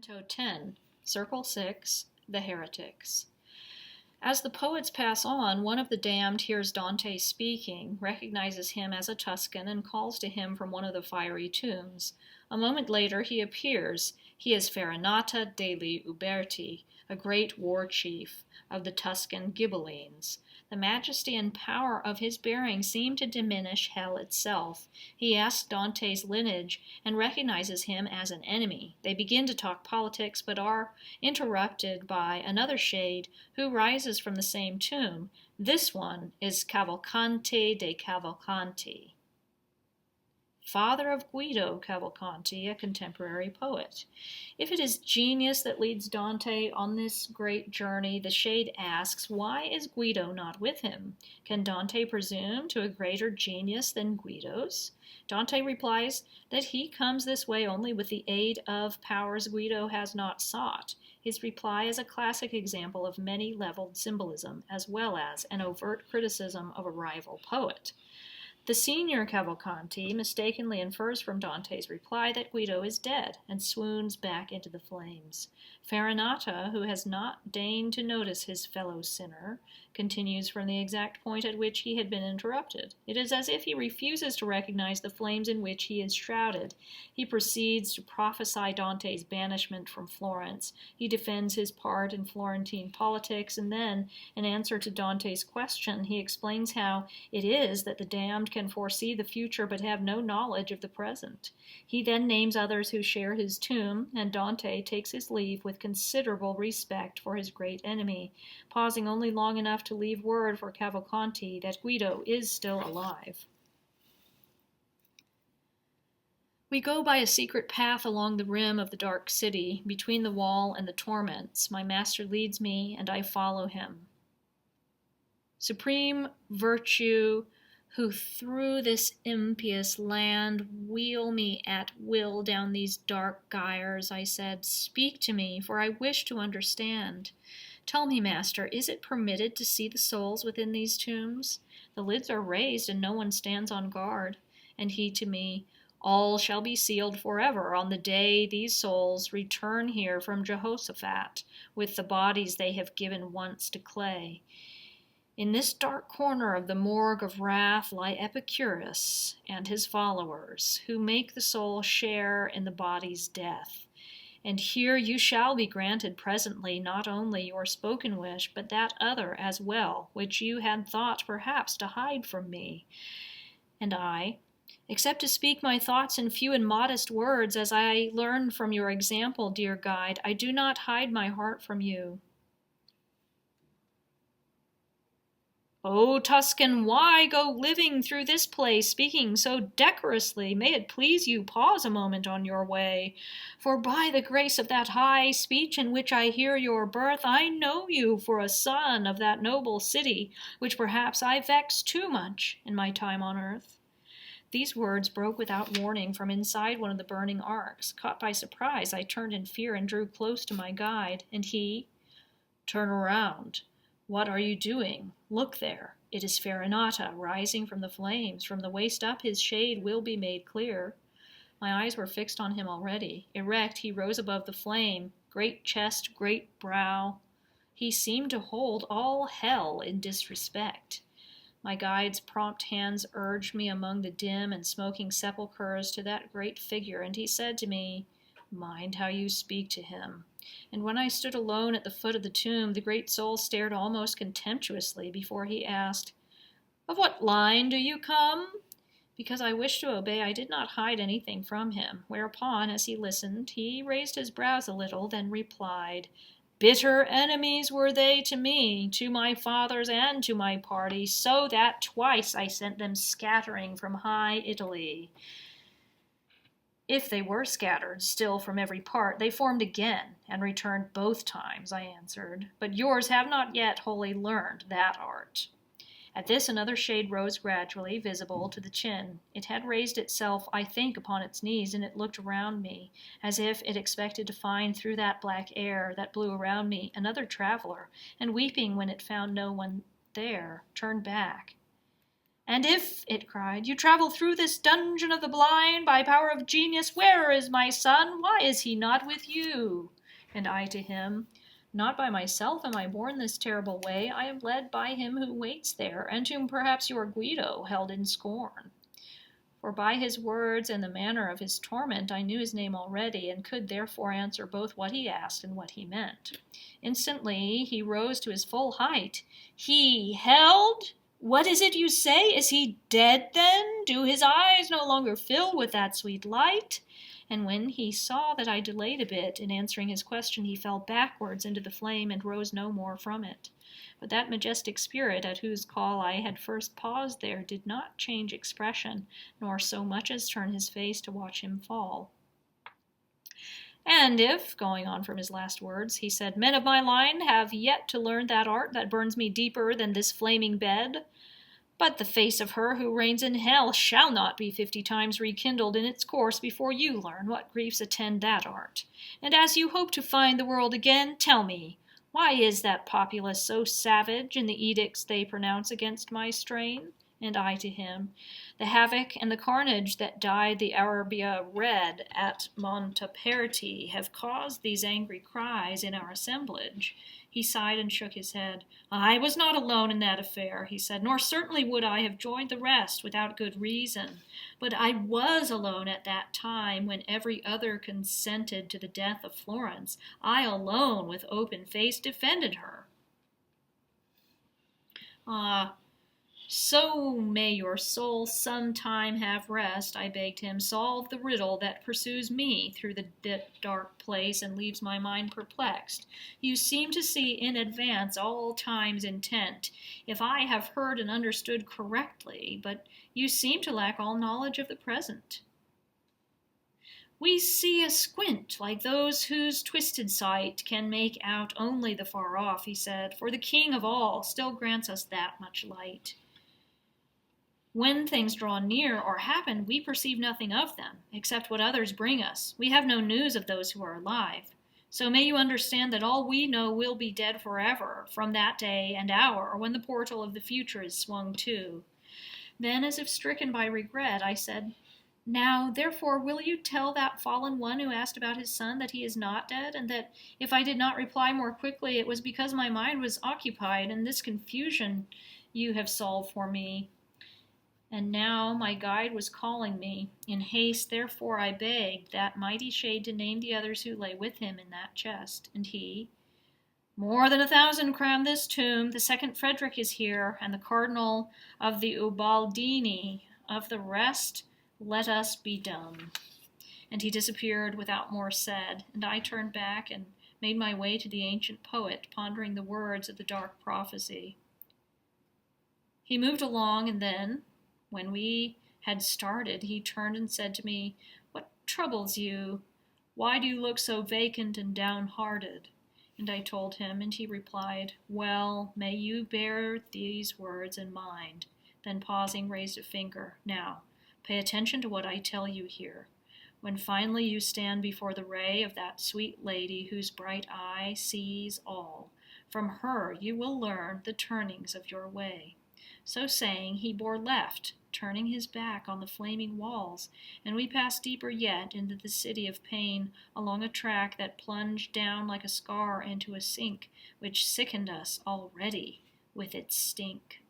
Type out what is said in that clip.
Canto 10, Circle 6, The Heretics. As the poets pass on, one of the damned hears Dante speaking, recognizes him as a Tuscan, and calls to him from one of the fiery tombs. A moment later he appears. He is Farinata degli Uberti, a great war chief of the Tuscan Ghibellines. The majesty and power of his bearing seem to diminish hell itself. He asks Dante's lineage and recognizes him as an enemy. They begin to talk politics, but are interrupted by another shade who rises from the same tomb. This one is Cavalcanti de Cavalcanti, father of Guido Cavalcanti, a contemporary poet. If it is genius that leads Dante on this great journey, the shade asks, why is Guido not with him? Can Dante presume to a greater genius than Guido's? Dante replies that he comes this way only with the aid of powers Guido has not sought. His reply is a classic example of many-leveled symbolism, as well as an overt criticism of a rival poet. The senior Cavalcanti mistakenly infers from Dante's reply that Guido is dead and swoons back into the flames. Farinata, who has not deigned to notice his fellow sinner, continues from the exact point at which he had been interrupted. It is as if he refuses to recognize the flames in which he is shrouded. He proceeds to prophesy Dante's banishment from Florence. He defends his part in Florentine politics, and then, in answer to Dante's question, he explains how it is that the damned can foresee the future but have no knowledge of the present. He then names others who share his tomb, and Dante takes his leave with considerable respect for his great enemy, pausing only long enough to leave word for Cavalcanti that Guido is still alive. We go by a secret path along the rim of the dark city, between the wall and the torments. My master leads me, and I follow him. Supreme virtue, who through this impious land wheel me at will down these dark gyres, I said, speak to me, for I wish to understand. Tell me, master, is it permitted to see the souls within these tombs? The lids are raised and no one stands on guard. And he to me, all shall be sealed forever on the day these souls return here from Jehoshaphat, with the bodies they have given once to clay. In this dark corner of the morgue of wrath lie Epicurus and his followers, who make the soul share in the body's death. And here you shall be granted presently not only your spoken wish, but that other as well, which you had thought perhaps to hide from me. And I, except to speak my thoughts in few and modest words, as I learned from your example, dear guide, I do not hide my heart from you. O Tuscan, why go living through this place, speaking so decorously? May it please you, pause a moment on your way. For by the grace of that high speech in which I hear your birth, I know you for a son of that noble city, which perhaps I vexed too much in my time on earth. These words broke without warning from inside one of the burning arcs. Caught by surprise, I turned in fear and drew close to my guide, and he, turn around. What are you doing? Look there. It is Farinata, rising from the flames. From the waist up his shade will be made clear. My eyes were fixed on him already. Erect, he rose above the flame. Great chest, great brow. He seemed to hold all hell in disrespect. My guide's prompt hands urged me among the dim and smoking sepulchres to that great figure, and he said to me, mind how you speak to him. And when I stood alone at the foot of the tomb, the great soul stared almost contemptuously before he asked, of what line do you come? Because I wished to obey, I did not hide anything from him, whereupon, as he listened, he raised his brows a little, then replied, bitter enemies were they to me, to my fathers and to my party, so that twice I sent them scattering from high Italy. If they were scattered still from every part, they formed again, and returned both times, I answered. But yours have not yet wholly learned that art. At this another shade rose gradually, visible to the chin. It had raised itself, I think, upon its knees, and it looked around me, as if it expected to find through that black air that blew around me another traveler, and weeping when it found no one there, turned back. And if, it cried, you travel through this dungeon of the blind by power of genius, where is my son? Why is he not with you? And I to him, not by myself am I born this terrible way. I am led by him who waits there, and whom perhaps your Guido held in scorn. For by his words and the manner of his torment I knew his name already, and could therefore answer both what he asked and what he meant. Instantly he rose to his full height. He held? What is it you say? Is he dead then? Do his eyes no longer fill with that sweet light? And when he saw that I delayed a bit in answering his question, he fell backwards into the flame and rose no more from it. But that majestic spirit at whose call I had first paused there did not change expression, nor so much as turn his face to watch him fall. And if, going on from his last words, he said, men of my line have yet to learn that art that burns me deeper than this flaming bed, but the face of her who reigns in hell shall not be 50 times rekindled in its course before you learn what griefs attend that art. And as you hope to find the world again, tell me, why is that populace so savage in the edicts they pronounce against my strain? And I to him, the havoc and the carnage that dyed the Arabia red at Montaperti have caused these angry cries in our assemblage. He sighed and shook his head. I was not alone in that affair, he said, nor certainly would I have joined the rest without good reason. But I was alone at that time when every other consented to the death of Florence. I alone with open face defended her. Ah, so may your soul some time have rest, I begged him. Solve the riddle that pursues me through the dark place and leaves my mind perplexed. You seem to see in advance all time's intent, if I have heard and understood correctly, but you seem to lack all knowledge of the present. We see asquint, like those whose twisted sight can make out only the far off, he said, for the King of all still grants us that much light. When things draw near or happen, we perceive nothing of them, except what others bring us. We have no news of those who are alive. So may you understand that all we know will be dead forever, from that day and hour when the portal of the future is swung to. Then, as if stricken by regret, I said, now, therefore, will you tell that fallen one who asked about his son that he is not dead, and that if I did not reply more quickly, it was because my mind was occupied in this confusion you have solved for me. And now my guide was calling me. In haste, therefore, I begged that mighty shade to name the others who lay with him in that chest. And he, more than 1,000 cram this tomb. The second Frederick is here, and the Cardinal of the Ubaldini. Of the rest, let us be dumb. And he disappeared without more said, and I turned back and made my way to the ancient poet, pondering the words of the dark prophecy. He moved along, and then, when we had started, he turned and said to me, what troubles you? Why do you look so vacant and downhearted? And I told him, and he replied, well, may you bear these words in mind. Then pausing, raised a finger. Now, pay attention to what I tell you here. When finally you stand before the ray of that sweet lady whose bright eye sees all, from her you will learn the turnings of your way. So saying, he bore left, turning his back on the flaming walls, and we passed deeper yet into the city of pain, along a track that plunged down like a scar into a sink, which sickened us already with its stink.